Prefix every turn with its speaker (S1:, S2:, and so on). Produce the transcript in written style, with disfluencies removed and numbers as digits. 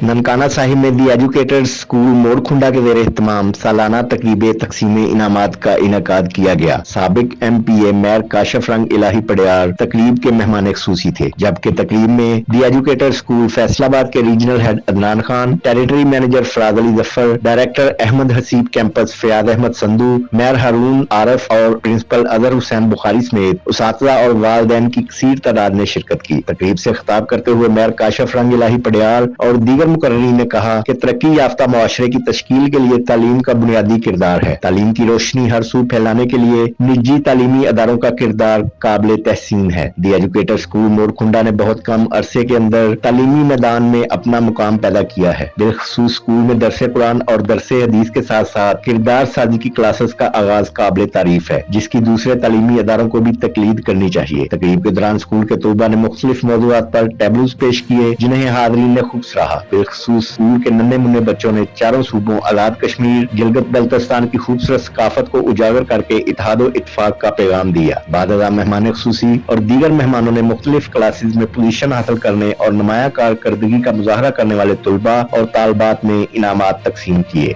S1: ननकाना साहिब में दी educators school मोरखुंडा के ज़ेर एहतमाम सालाना तकरीब तकसीम इनामात का इनकाद किया गया। साबिक MPA मेयर काशिफ रंग इलाही पड़ियार तकरीब के मेहमान खुसूसी थे, जबकि तकरीब में दी एजुकेटर स्कूल फैसलाबाद के regional head Adnan Khan, territory manager Faraz Ali Zafar, director Ahmed Haseeb campus Fayad Ahmed Sandhu, mayor Haroon Arif और प्रिंसिपल अजहर हुसैन बुखारी समेत उसातिज़ा और वालिदैन की कसीर तादाद ने शिरकत की। तकरीब से खिताब करते हुए मेयर काशिफ रंग इलाही पड़ियार और दीगर मुकर्ररीन ने कहा कि तरक्की याफ्ता मुआशरे की तश्कील के लिए तालीम का बुनियादी किरदार है। तालीम की रोशनी हर सू फैलाने के लिए निजी तालीमी अदारों का किरदार काबिल तहसीन है। दी एजुकेटर स्कूल मोरखुंडा ने बहुत कम अरसे के अंदर तालीमी मैदान में अपना मुकाम पैदा किया है। बिलखसूस स्कूल में दरसे कुरान और दरसे हदीस के साथ साथ किरदार साजी की क्लासेस का आगाज काबिल तारीफ है, जिसकी दूसरे तालीमी अदारों को भी तकलीद करनी चाहिए। तकरीब के दौरान स्कूल के तलबा ने मुख्तलिफ मौज़ूआत पर टैबलूज पेश किए, जिन्हें हाज़रीन ने खूब सराहा। बिलखसूस स्कूल के नन्हे मुन्ने बच्चों ने चारों सूबों आजाद कश्मीर, गिलगित बल्तिस्तान की खूबसूरत सकाफत को उजागर करके इत्तेहाद व इत्तफाक का पैगाम दिया। बाद मेहमान खुसूसी और दीगर मेहमानों ने मुख्तलिफ क्लासेज में पोजीशन हासिल करने और नुमाया कारकर्दगी का मुजाहरा करने वाले तलबा और तालबात में इनामात तकसीम किए।